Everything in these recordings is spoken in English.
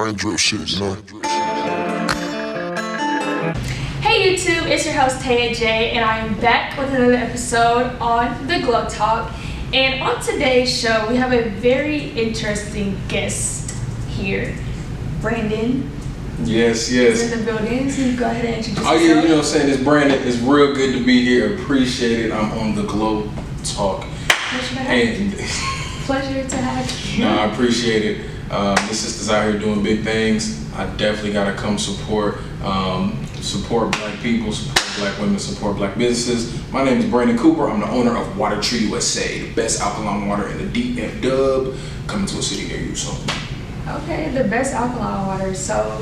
ain't drip shit, you know. Hey YouTube, it's your host Taya J, and I am back with another episode on the Glow Talk. And on today's show, we have a very interesting guest here, Brandon. Yes. Is in the building, so you go ahead and introduce yourself. Yeah, you know what I'm saying? It's Brandon. It's real good to be here. Appreciate it. I'm on the Glow Talk. Pleasure to have you. No, I appreciate it. The sisters out here doing big things. I definitely gotta come support black people, support black women, support black businesses. My name is Brandon Cooper. I'm the owner of WaterTree USA, the best alkaline water in the DF Dub, coming to a city near you. So. Okay, the best alkaline water. So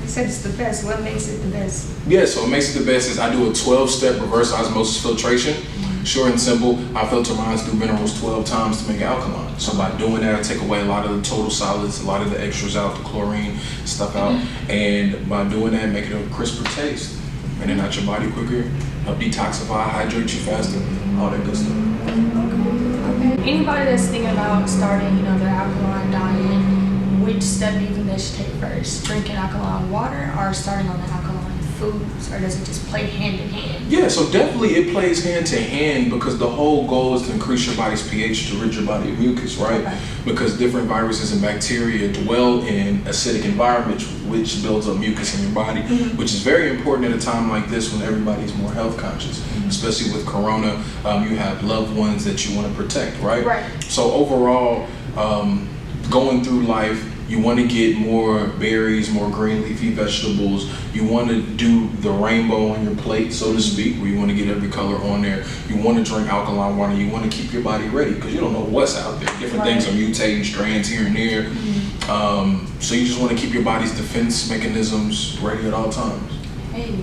you said it's the best. What makes it the best? Yeah, so what makes it the best is I do a 12-step reverse osmosis filtration. Short and simple, I filter mine through minerals 12 times to make it alkaline. So by doing that, I take away a lot of the total solids, a lot of the extras out, the chlorine stuff out, and by doing that, make it a crisper taste. And then out your body quicker, help detoxify, hydrate you faster, all that good stuff. Okay. Anybody that's thinking about starting, the alkaline diet, which step do you think they should take first? Drinking alkaline water or starting on the alkaline foods, or does it just play hand in hand? Yeah, so definitely it plays hand to hand because the whole goal is to increase your body's pH to rid your body of mucus, right? Okay. Because different viruses and bacteria dwell in acidic environments, which builds up mucus in your body, which is very important at a time like this when everybody's more health conscious, especially with Corona. You have loved ones that you want to protect, right? Right. So overall, going through life, you want to get more berries, more green leafy vegetables. You want to do the rainbow on your plate, so to speak, where you want to get every color on there. You want to drink alkaline water. You want to keep your body ready because you don't know what's out there. Different things are mutating, strands here and there. So you just want to keep your body's defense mechanisms ready at all times. Hey,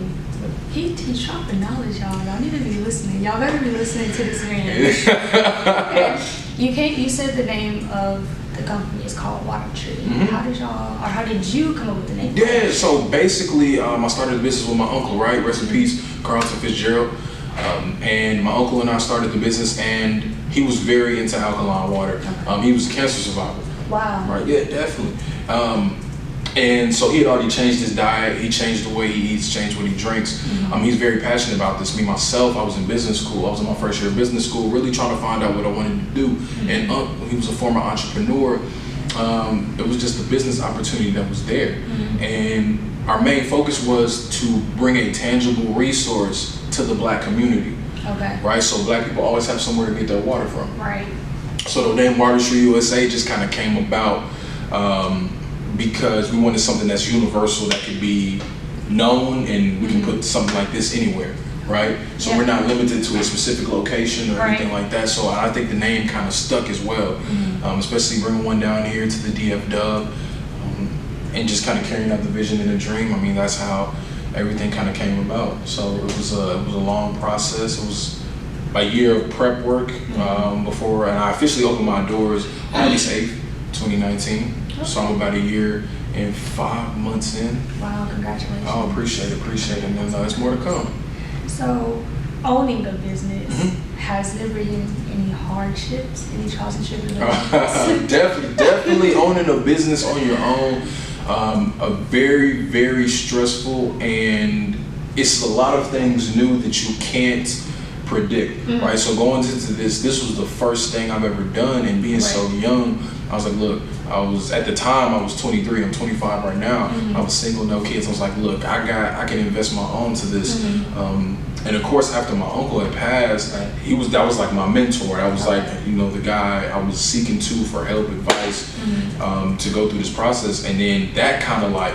he's dropping knowledge, y'all. Y'all need to be listening. Y'all better be listening to this man. Okay. You said the name of the company is called WaterTree. How did you come up with the name? Yeah, so basically, I started the business with my uncle, right? Rest in peace, Carlton Fitzgerald. And my uncle and I started the business, and he was very into alkaline water. Okay. He was a cancer survivor. Wow. Right, yeah, definitely. And so he had already changed his diet, he changed the way he eats, changed what he drinks. He's very passionate about this. Me, myself, I was in business school. I was in my first year of business school, really trying to find out what I wanted to do. And he was a former entrepreneur. It was just a business opportunity that was there. And our main focus was to bring a tangible resource to the black community. Okay. Right, so black people always have somewhere to get their water from. Right. So the name WaterTree USA just kind of came about because we wanted something that's universal that could be known, and we can put something like this anywhere, right? So we're not limited to a specific location or anything like that. So I think the name kind of stuck as well, especially bringing one down here to the DF Dub, and just kind of carrying out the vision and the dream. I mean, that's how everything kind of came about. So it was a long process. It was a year of prep work before, and I officially opened my doors August 8th, 2019. So I'm about a year and 5 months in. Wow, congratulations. Oh, appreciate it. And then there's more to come. So, owning a business, has there been any hardships, any trials and tribulations? Definitely owning a business on your own, a very, very stressful, and it's a lot of things new that you can't predict, right? So going into this was the first thing I've ever done, and being so young, I was like, look, at the time I was 23, I'm 25 right now. I was single, no kids. I was like, look, I can invest my own to this. And of course, after my uncle had passed, that was like my mentor. That was like, the guy I was seeking to for help, advice, to go through this process. And then that kind of like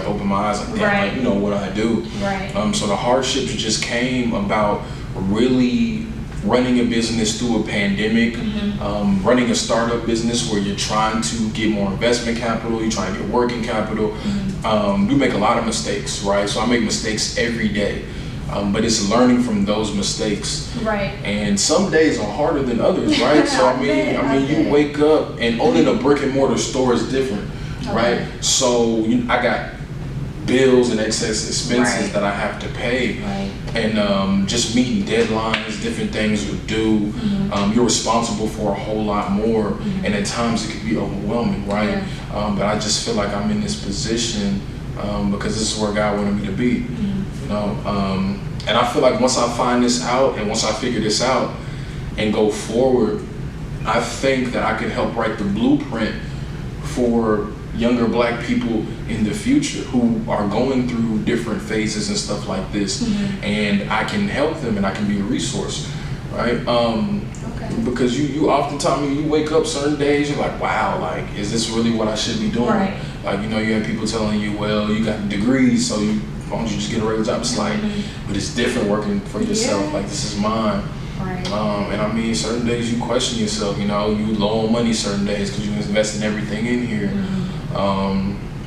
opened my eyes, like, damn, what do I do? Right. So the hardships just came about really running a business through a pandemic, running a startup business where you're trying to get more investment capital, you're trying to get working capital. We make a lot of mistakes, right? So I make mistakes every day, but it's learning from those mistakes. Right. And some days are harder than others, right? So I mean, you wake up, and owning a brick and mortar store is different, right? So I got bills and excess expenses Right. that I have to pay. Right. And just meeting deadlines, different things are due. You're responsible for a whole lot more, and at times it can be overwhelming, right? Yeah. But I just feel like I'm in this position because this is where God wanted me to be, you know. And I feel like once I find this out and once I figure this out and go forward, I think that I can help write the blueprint for younger Black people in the future who are going through different phases and stuff like this, and I can help them and I can be a resource, right? Okay. Because you oftentimes you wake up certain days, you're like, wow, like, is this really what I should be doing? Right. Like, you know, you have people telling you, well, you got degrees, so why don't you just get a regular job? It's like, but it's different working for yourself. Yeah. Like, this is mine. Right. And I mean, certain days you question yourself, you know, you low on money certain days because you invest in everything in here.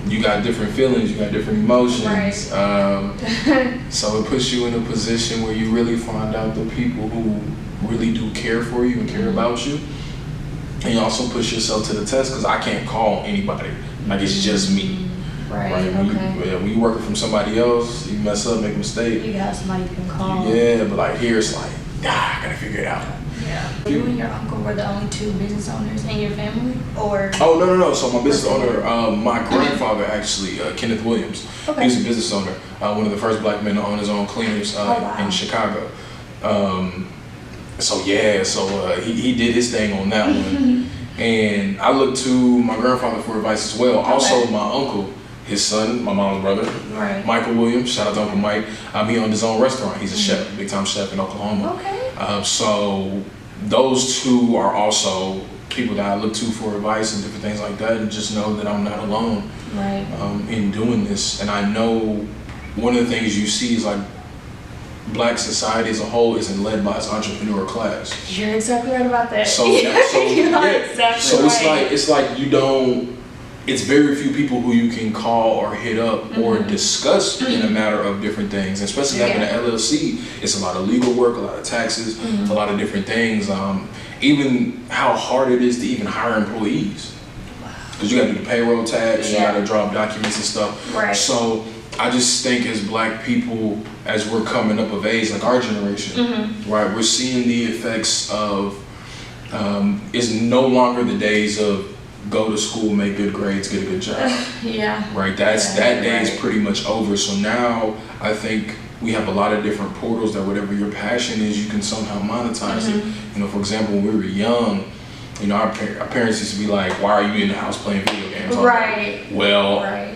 You got different feelings, you got different emotions. Right. So it puts you in a position where you really find out the people who really do care for you and care about you. And you also push yourself to the test because I can't call anybody. Like, it's just me. Right. When Okay. when you working from somebody else, you mess up, make a mistake. You got somebody you can call. Yeah, but like here it's like, I gotta figure it out. Yeah. You and your uncle were the only two business owners in your family, or? Oh, no. So my business owner, my grandfather actually, Kenneth Williams, Okay. he's a business owner, one of the first Black men to own his own cleaners wow. in Chicago. So he did his thing on that one. And I looked to my grandfather for advice as well. Okay. Also my uncle, his son, my mom's brother, Right. Michael Williams, shout out to Uncle Mike. He owned his own restaurant. He's a chef, big time chef in Oklahoma. Okay. So those two are also people that I look to for advice and different things like that, and just know that I'm not alone Right. in doing this. And I know one of the things you see is like Black society as a whole isn't led by its entrepreneur class. You're exactly right about that. So You're exactly so right. it's like you don't. It's very few people who you can call or hit up or discuss in a matter of different things. Especially having an LLC, it's a lot of legal work, a lot of taxes, a lot of different things. Even how hard it is to even hire employees, because you got to do the payroll tax, you got to draw up documents and stuff. Right. So I just think as Black people, as we're coming up of age, like our generation, right, we're seeing the effects of. It's no longer the days of go to school, make good grades, get a good job. Yeah. Right. That day is pretty much over. So now I think we have a lot of different portals that whatever your passion is, you can somehow monetize it. You know, for example, when we were young, you know, our parents used to be like, "Why are you in the house playing video games?" Right. Like, well, Right.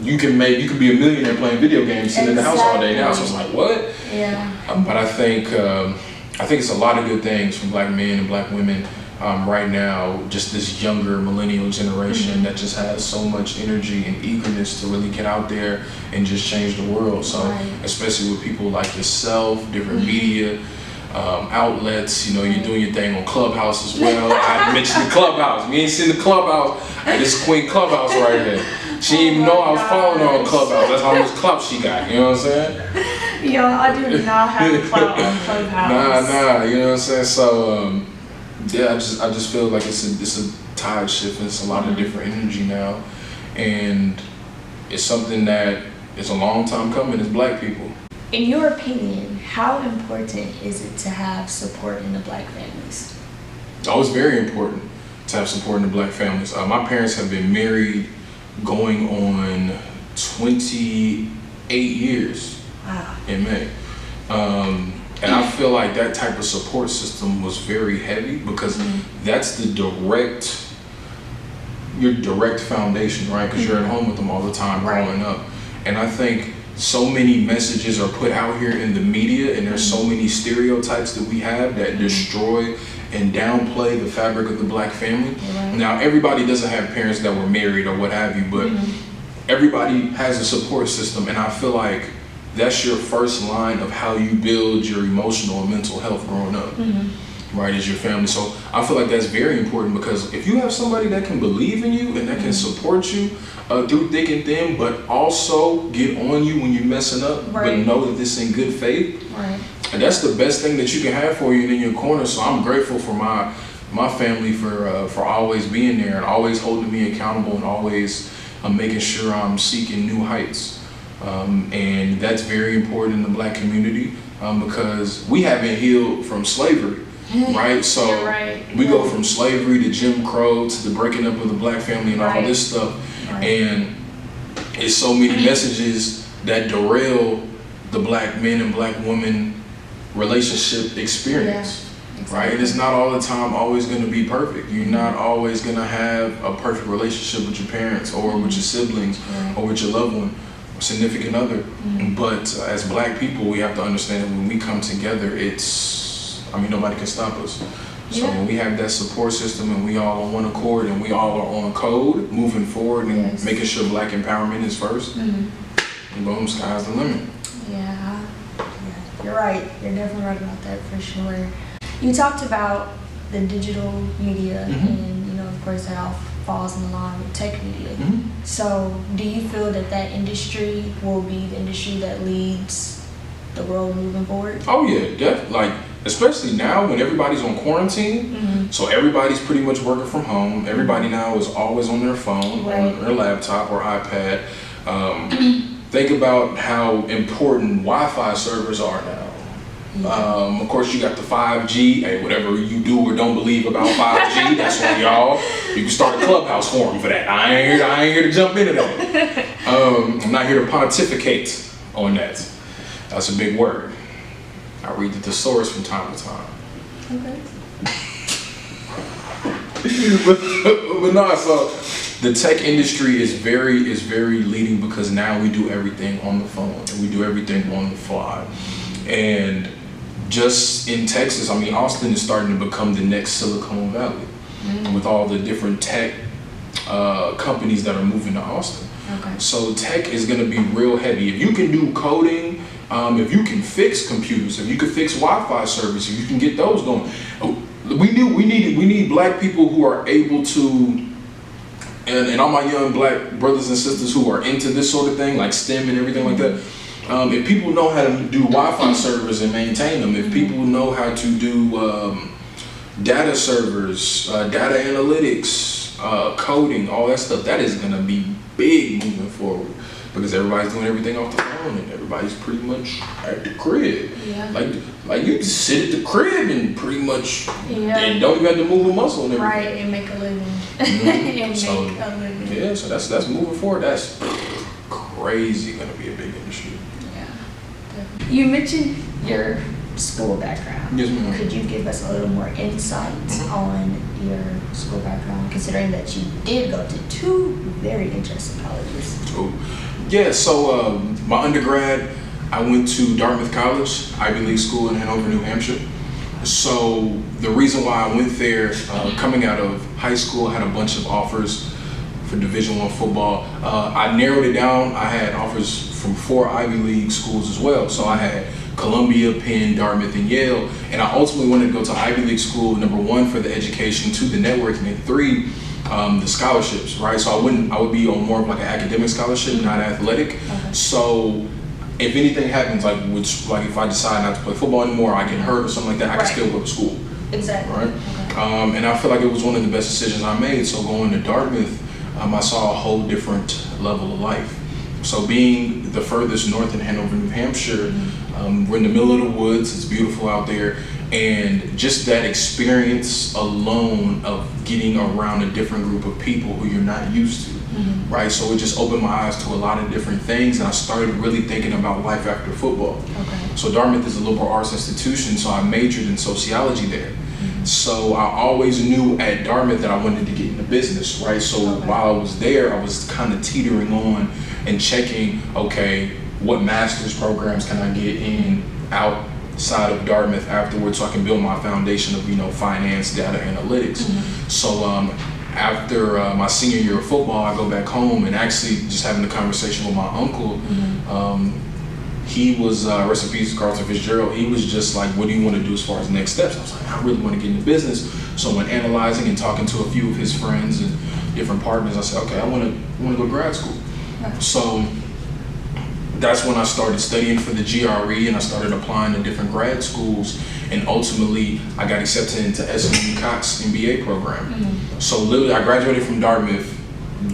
you can be a millionaire playing video games, sitting in the house all day now. So it's like, what? Yeah. But I think it's a lot of good things from Black men and Black women. Right now, just this younger millennial generation that just has so much energy and eagerness to really get out there and just change the world. So, especially with people like yourself, different media outlets, you know, you're doing your thing on Clubhouse as well. I mentioned the Clubhouse. We ain't seen the Clubhouse. Hey, this is Queen Clubhouse right here. She didn't even know I was following her on Clubhouse. That's how much clout she got. You know what I'm saying? Yo, I do not have clout on Clubhouse. Nah. You know what I'm saying? So. Yeah, I just feel like it's a tide shift and it's a lot of different energy now, and it's something that it's a long time coming as Black people. In your opinion, how important is it to have support in the Black families? Oh, it's very important to have support in the Black families. My parents have been married going on 28 years. Wow. In May. And I feel like that type of support system was very heavy because that's your direct foundation, right? Because you're at home with them all the time growing up. And I think so many messages are put out here in the media, and there's so many stereotypes that we have that destroy and downplay the fabric of the Black family. Now, everybody doesn't have parents that were married or what have you, but everybody has a support system, and I feel like that's your first line of how you build your emotional and mental health growing up, right, is your family. So I feel like that's very important because if you have somebody that can believe in you and that can support you through thick and thin, but also get on you when you're messing up, but know that this is in good faith, and that's the best thing that you can have for you and in your corner. So I'm grateful for my family for always being there and always holding me accountable and always making sure I'm seeking new heights. And that's very important in the Black community because we haven't healed from slavery, right? So You're right. we go from slavery to Jim Crow to the breaking up of the Black family and all this stuff. Right. And it's so many messages that derail the Black men and Black women relationship experience. Exactly. Right? And it's not all the time always going to be perfect. You're not always going to have a perfect relationship with your parents or with your siblings or with your loved one or significant other. But as Black people, we have to understand that when we come together, nobody can stop us. So when we have that support system and we all on one accord and we all are on code moving forward and making sure Black empowerment is first, and boom, sky's the limit. Yeah, you're right. You're definitely right about that for sure. You talked about the digital media and, of course, that all falls in line with tech media. So do you feel that industry will be the industry that leads the world moving forward? Oh yeah, definitely. Especially now when everybody's on quarantine, so everybody's pretty much working from home. Everybody now is always on their phone, on their laptop or iPad. Think about how important Wi-Fi servers are now. Of course, you got the 5G. Hey, whatever you do or don't believe about 5G, that's on y'all. You can start a Clubhouse forum for that. I ain't here to jump into that. I'm not here to pontificate on that. That's a big word. I read the thesaurus from time to time. Okay. but no, so the tech industry is very leading because now we do everything on the phone and we do everything on the fly. And just in Texas, Austin is starting to become the next Silicon Valley with all the different tech companies that are moving to Austin. Okay. So tech is going to be real heavy. If you can do coding, if you can fix computers, if you can fix Wi-Fi service, if you can get those going, we need Black people who are able to, and all my young Black brothers and sisters who are into this sort of thing, like STEM and everything like that. If people know how to do Wi-Fi servers and maintain them, if people know how to do data servers, data analytics, coding, all that stuff, that is going to be big moving forward because everybody's doing everything off the phone and everybody's pretty much at the crib. Yeah. Like you just sit at the crib and pretty much and don't even have to move a muscle and everything. Right, and make a living. Yeah, so that's moving forward. That's crazy going to be a big industry. Yeah, definitely. You mentioned your school background. Yes, ma'am. Could you give us a little more insight on your school background, considering that you did go to two very interesting colleges? Oh, yeah. So my undergrad, I went to Dartmouth College, Ivy League school in Hanover, New Hampshire. So the reason why I went there, coming out of high school, I had a bunch of offers for Division I football. I narrowed it down. I had offers from 4 Ivy League schools as well. So I had Columbia, Penn, Dartmouth, and Yale. And I ultimately wanted to go to Ivy League school, number 1, for the education, 2, the networking, and 3, the scholarships, right? So I would be on more of like an academic scholarship, not athletic. Okay. So if anything happens, like if I decide not to play football anymore, I get hurt or something like that, I can still go to school. Exactly. Right? Okay. And I feel like it was one of the best decisions I made. So going to Dartmouth, I saw a whole different level of life. So being the furthest north in Hanover, New Hampshire, we're in the middle of the woods, it's beautiful out there, and just that experience alone of getting around a different group of people who you're not used to, right? So it just opened my eyes to a lot of different things, and I started really thinking about life after football. Okay. So Dartmouth is a liberal arts institution, so I majored in sociology there. So I always knew at Dartmouth that I wanted to get into business, right? So while I was there, I was kind of teetering on and checking, okay, what master's programs can I get in outside of Dartmouth afterwards so I can build my foundation of, finance, data analytics. So after my senior year of football, I go back home and actually just having a conversation with my uncle. He was, rest in peace, Carlton Fitzgerald, he was just like, what do you want to do as far as next steps? I was like, I really want to get into business. So when analyzing and talking to a few of his friends and different partners, I said, okay, I want to go to grad school. So that's when I started studying for the GRE and I started applying to different grad schools, and ultimately I got accepted into SMU Cox MBA program. So literally I graduated from Dartmouth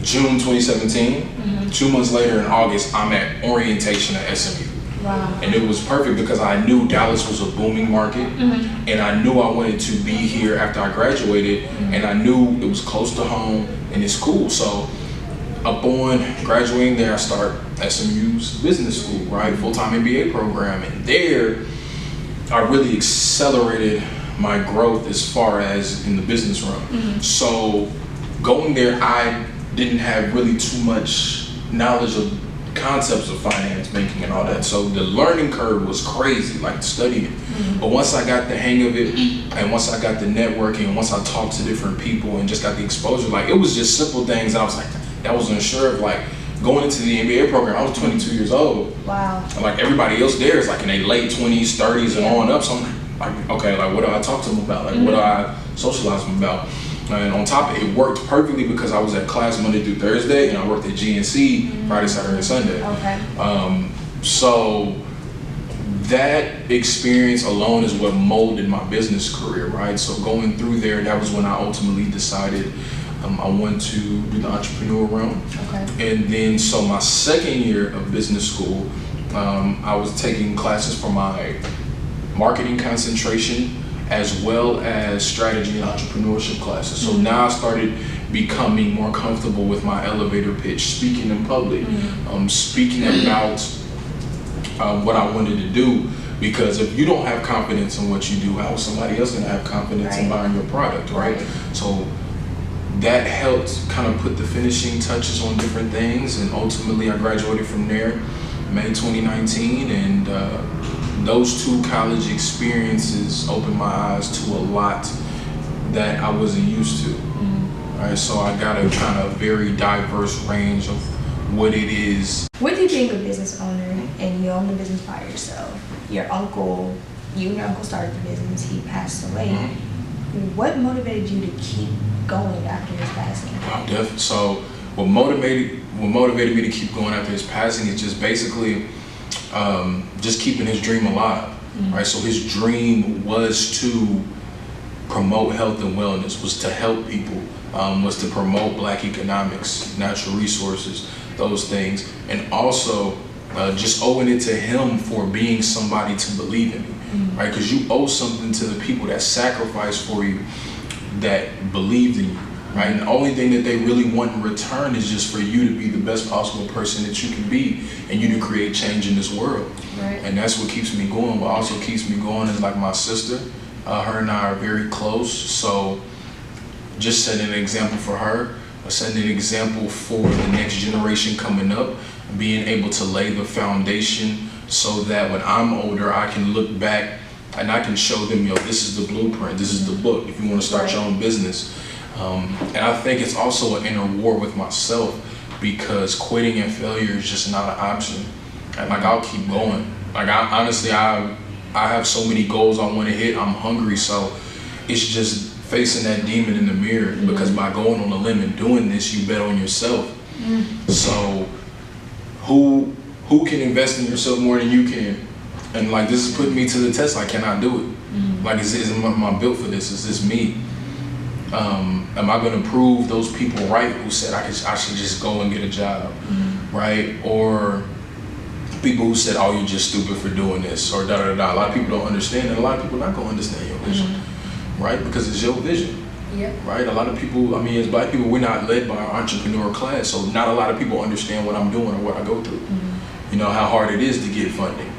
June 2017. 2 months later in August, I'm at orientation at SMU. Wow. And it was perfect because I knew Dallas was a booming market, and I knew I wanted to be here after I graduated, and I knew it was close to home and it's cool. So upon graduating there, I start SMU's business school, right? Full-time MBA program. And there, I really accelerated my growth as far as in the business realm. So going there, I didn't have really too much knowledge of concepts of finance, banking, and all that. So the learning curve was crazy, like studying. But once I got the hang of it, and once I got the networking, and once I talked to different people and just got the exposure, like it was just simple things. I was like, I was unsure of, like going into the MBA program. I was 22 years old. Wow. And like everybody else there is like in their late 20s, 30s, and on up. So I'm like, okay, like what do I talk to them about? Like what do I socialize them about? And on top of it, it worked perfectly because I was at class Monday through Thursday, and I worked at GNC Friday, Saturday, and Sunday. Okay. So that experience alone is what molded my business career, right? So going through there, that was when I ultimately decided I wanted to do the entrepreneur realm. Okay. And then, so my second year of business school, I was taking classes for my marketing concentration as well as strategy and entrepreneurship classes. So now I started becoming more comfortable with my elevator pitch, speaking in public, speaking about what I wanted to do. Because if you don't have confidence in what you do, how is somebody else gonna have confidence in buying your product, right? So that helped kind of put the finishing touches on different things, and ultimately I graduated from there May 2019, and those two college experiences opened my eyes to a lot that I wasn't used to. Right, so I got a kind of very diverse range of what it is. With you being a business owner and you own the business by yourself, you and your uncle started the business, he passed away. What motivated you to keep going after his passing? So what motivated me to keep going after his passing is just basically just keeping his dream alive, right? So his dream was to promote health and wellness, was to help people, was to promote Black economics, natural resources, those things, and also just owing it to him for being somebody to believe in me, right? Because you owe something to the people that sacrificed for you, that believed in you, right? And the only thing that they really want in return is just for you to be the best possible person that you can be, and you to create change in this world. Right. And that's what keeps me going. What also keeps me going is like my sister. Her and I are very close, so just setting an example for her, setting an example for the next generation coming up, being able to lay the foundation so that when I'm older, I can look back and I can show them, yo, this is the blueprint, this is the book, if you want to start your own business. And I think it's also an inner war with myself, because quitting and failure is just not an option. And like, I'll keep going. Like, I have so many goals I want to hit, I'm hungry, so it's just facing that demon in the mirror, because by going on a limb and doing this, you bet on yourself. So who can invest in yourself more than you can? And like, this is putting me to the test. Like, can I do it? Like, am I built for this? Is this me? Am I going to prove those people right who said I should just go and get a job, right? Or people who said, oh, you're just stupid for doing this, or da-da-da. A lot of people don't understand, and a lot of people are not going to understand your vision, right? Because it's your vision, right? A lot of people, I mean, as Black people, we're not led by our entrepreneur class, so not a lot of people understand what I'm doing or what I go through. You know, how hard it is to get funding.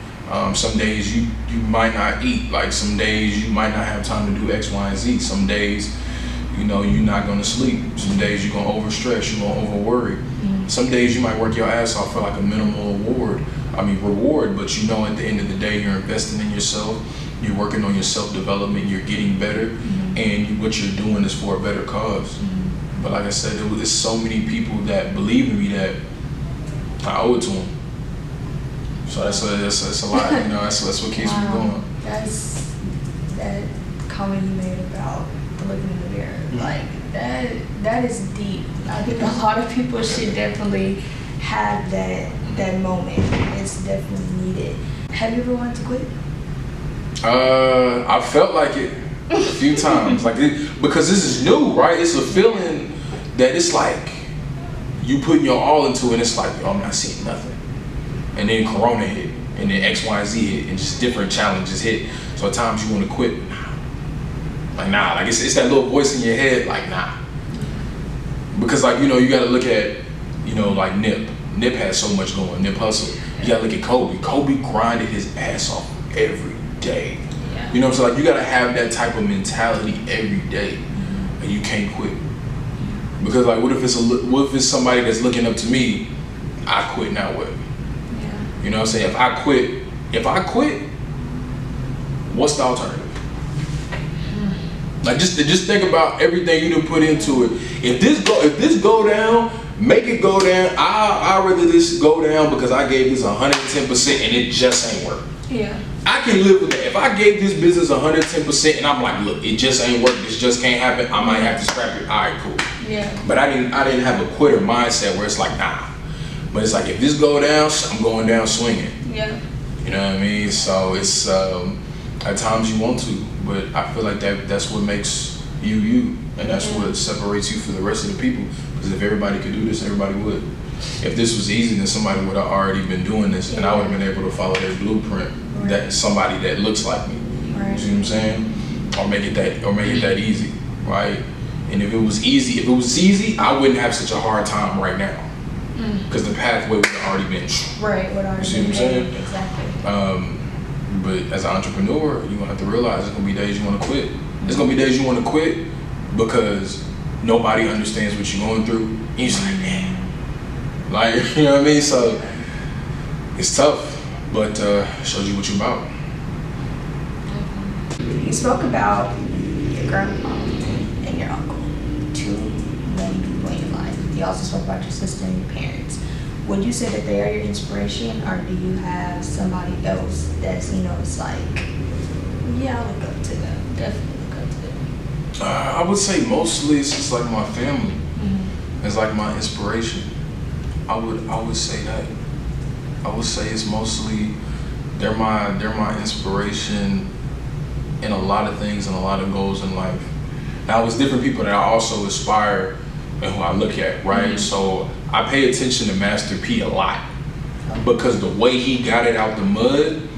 Some days you might not eat, like some days you might not have time to do X, Y, and Z. Some days, you know, you're not gonna sleep. Some days you're gonna overstress, you're gonna over-worry. Some days you might work your ass off for like a minimal reward, but you know at the end of the day you're investing in yourself, you're working on your self-development, you're getting better, and what you're doing is for a better cause. But like I said, there's so many people that believe in me that I owe it to them. So that's a lot, you know, that's what keeps me going. That's that comment you made about looking in the mirror. Like, that is deep. I think a lot of people should definitely have that moment. It's definitely needed. Have you ever wanted to quit? I felt like it a few times, because this is new, right? It's a feeling that it's like, you putting your all into it, and it's like, yo, I'm not seeing nothing. And then Corona hit, and then X, Y, Z hit, and just different challenges hit. So at times you want to quit. Like, nah, like it's that little voice in your head, like, nah. Because, like, you know, you got to look at, you know, like Nip. Nip had so much going, Nip hustle. You got to look at Kobe. Kobe grinded his ass off every day. You know what I'm saying? Like, you got to have that type of mentality every day, and you can't quit. Because, like, what if it's somebody that's looking up to me? I quit, now what? You know what I'm saying? If I quit, what's the alternative? Like, just think about everything you done put into it. If this go down, make it go down. I'd rather this go down because I gave this 110% and it just ain't work. Yeah. I can live with that. If I gave this business 110% and I'm like, look, it just ain't work. This just can't happen. I might have to scrap it. All right, cool. Yeah. But I didn't have a quitter mindset where it's like, nah. But it's like, if this go down, I'm going down swinging. Yeah. You know what I mean? So it's at times you want to, but I feel like that's what makes you, and that's what separates you from the rest of the people. Because if everybody could do this, everybody would. If this was easy, then somebody would have already been doing this, and I would have been able to follow their blueprint. That somebody that looks like me. You see what I'm saying? Or make it that easy, right? And if it was easy, I wouldn't have such a hard time right now. Because the pathway would have already been. Right, would already see what I'm saying? Exactly. But as an entrepreneur, you're gonna have to realize there's gonna be days you wanna quit. There's gonna be days you wanna quit because nobody understands what you're going through. And you're just like, man. Like, you know what I mean? So it's tough, but shows you what you're about. You spoke about your grandpa and your uncle, two main people in your life. You also spoke about your sister and your parents. Would you say that they are your inspiration, or do you have somebody else that's, you know, it's like, yeah, I look up to them, definitely look up to them? I would say mostly it's just like my family. It's like my inspiration. I would say that. I would say it's mostly they're my inspiration in a lot of things and a lot of goals in life. Now, it's different people that I also aspire and who I look at, right? So I pay attention to Master P a lot because the way he got it out the mud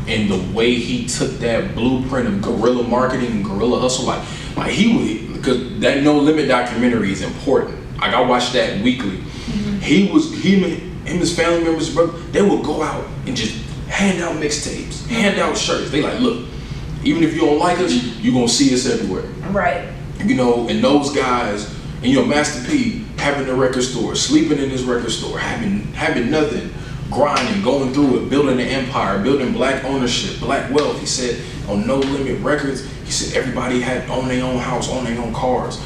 and the way he took that blueprint of guerrilla marketing and guerrilla hustle, like he would, because that No Limit documentary is important. Like, I watch that weekly. Him and his family members, brother, they would go out and just hand out mixtapes, hand out shirts. They like, look, even if you don't like us, you gonna see us everywhere. Right. You know, and those guys, and you know, Master P having a record store, sleeping in his record store, having nothing, grinding, going through it, building an empire, building black ownership, black wealth. He said on No Limit Records, he said everybody had own their own house, own their own cars.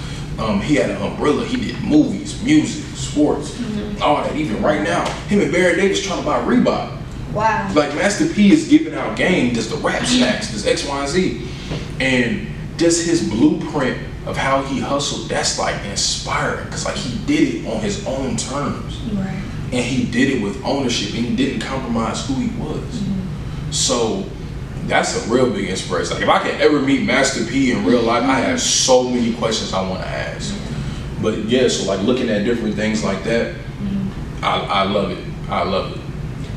He had an umbrella. He did movies, music, sports, all that. Even right now, him and Barry Davis trying to buy Reebok. Wow. Like, Master P is giving out game, does the rap snacks, does X, Y, Z. And just his blueprint of how he hustled, that's like inspiring. Because like he did it on his own terms. Right. And he did it with ownership and he didn't compromise who he was. So that's a real big inspiration. Like, if I could ever meet Master P in real life, I have so many questions I want to ask. But yeah, so like looking at different things like that, I love it. I love it.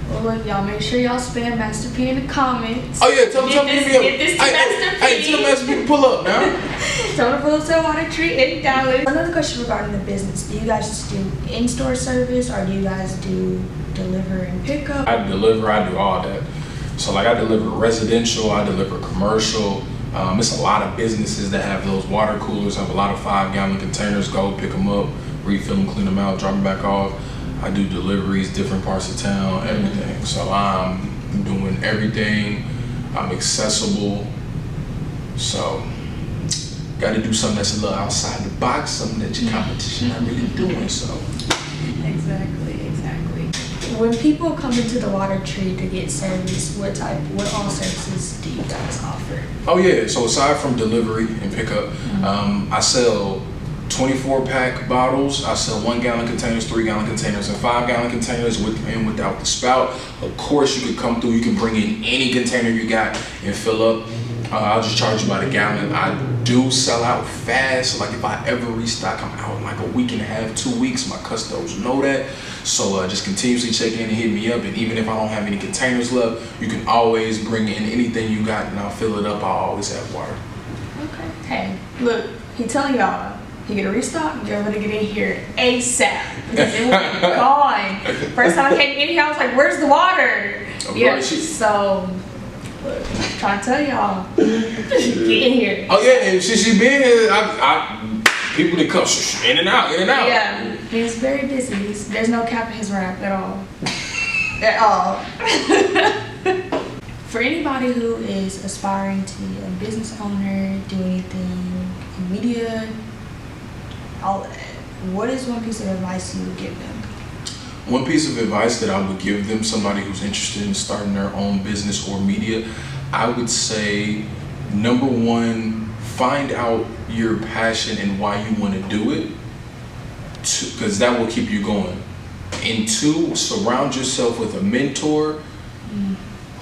Well, look, y'all, make sure y'all spam Master P in the comments. Oh yeah, tell me get this to Master P. Hey, tell Master P to pull up now. Tell him to pull up to WaterTree in Dallas. Another question regarding the business. Do you guys just do in-store service, or do you guys do deliver and pick up? I deliver, I do all that. So like, I deliver residential, I deliver commercial. It's a lot of businesses that have those water coolers, have a lot of 5-gallon containers. Go pick them up, refill them, clean them out, drop them back off. I do deliveries, different parts of town, everything. So I'm doing everything. I'm accessible. So got to do something that's a little outside the box, something that your competition not really doing. So Exactly. When people come into the WaterTree to get service, what all services do you guys offer? Oh yeah, so aside from delivery and pickup, I sell 24-pack bottles. I sell 1-gallon containers, 3-gallon containers, and 5-gallon containers with and without the spout. Of course, you could come through. You can bring in any container you got and fill up. I'll just charge you by the gallon. I do sell out fast. Like if I ever restock, I'm out in like a week and a half, 2 weeks. My customers know that. So just continuously check in and hit me up. And even if I don't have any containers left, you can always bring in anything you got and I'll fill it up. I'll always have water. Okay. Hey, look, he telling y'all, he get a restock, you're gonna get in here ASAP. Because it will be gone. First time I came in here, I was like, where's the water? Yeah, so, look, I'm trying to tell y'all, get in here. Oh yeah, and since she been here, people that come in and out, in and out. Yeah, he's very busy. There's no cap in his rap at all. At all. For anybody who is aspiring to be a business owner, do anything in media, all of that, what is one piece of advice you would give them? One piece of advice that I would give them, somebody who's interested in starting their own business or media, I would say, number one, find out your passion and why you want to do it, because that will keep you going. And two, surround yourself with a mentor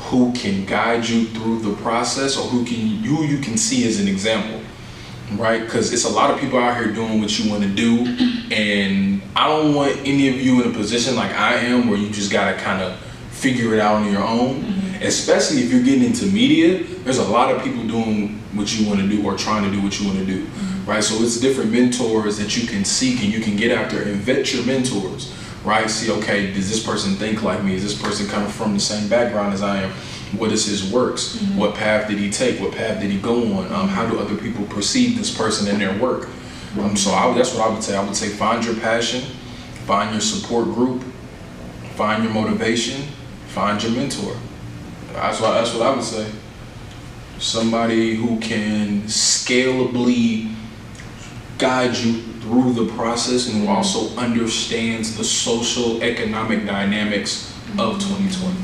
who can guide you through the process, or who you can see as an example, right? Because it's a lot of people out here doing what you want to do, and I don't want any of you in a position like I am where you just gotta kind of figure it out on your own. Especially if you're getting into media, there's a lot of people doing what you want to do or trying to do what you want to do, right? So it's different mentors that you can seek and you can get after and vet your mentors, right? See, okay, does this person think like me? Is this person coming from the same background as I am? What is his works? What path did he take? What path did he go on? How do other people perceive this person and their work? So that's what I would say. I would say find your passion, find your support group, find your motivation, find your mentor. That's what I would say. Somebody who can scalably guide you through the process and who also understands the social economic dynamics of 2020.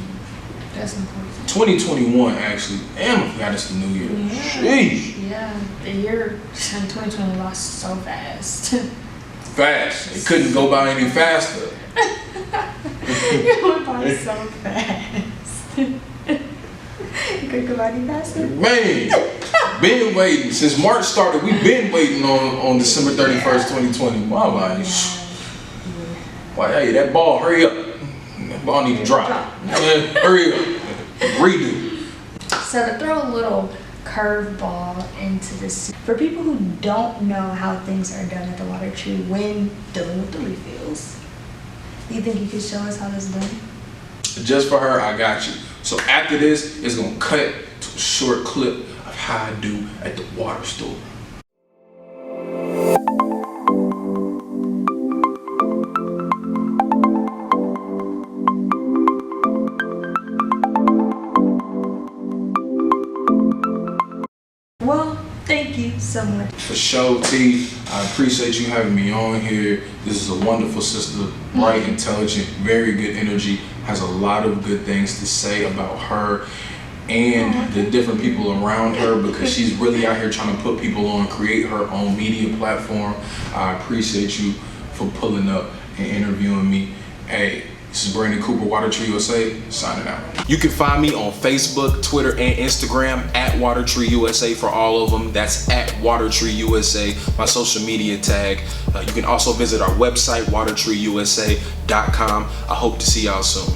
That's important. 2021 actually. Damn, I forgot it's the new year. Yeah. Sheesh. Yeah, the year 2020 lost so fast. Fast. It couldn't go by any faster. It went by so fast. You couldn't go by any faster? Man, been waiting. Since March started, we've been waiting on December 31st, 2020. Wow, like, why, hey, that ball, hurry up. That ball need to drop. Hurry up. Redo. So to throw a little curveball into this, for people who don't know how things are done at the WaterTree when dealing with the refills, do you think you could show us how this is done? Just for her, I got you. So after this, it's gonna cut to a short clip of how I do at the water store. Well, thank you so much. For sure, T. I appreciate you having me on here. This is a wonderful sister, bright, intelligent, very good energy, has a lot of good things to say about her and the different people around her, because she's really out here trying to put people on, create her own media platform. I appreciate you for pulling up and interviewing me. Hey, this is Brandon Cooper, WaterTree USA, signing out. You can find me on Facebook, Twitter, and Instagram at WaterTree USA for all of them. That's at WaterTree USA, my social media tag. You can also visit our website, WaterTreeUSA.com. I hope to see y'all soon.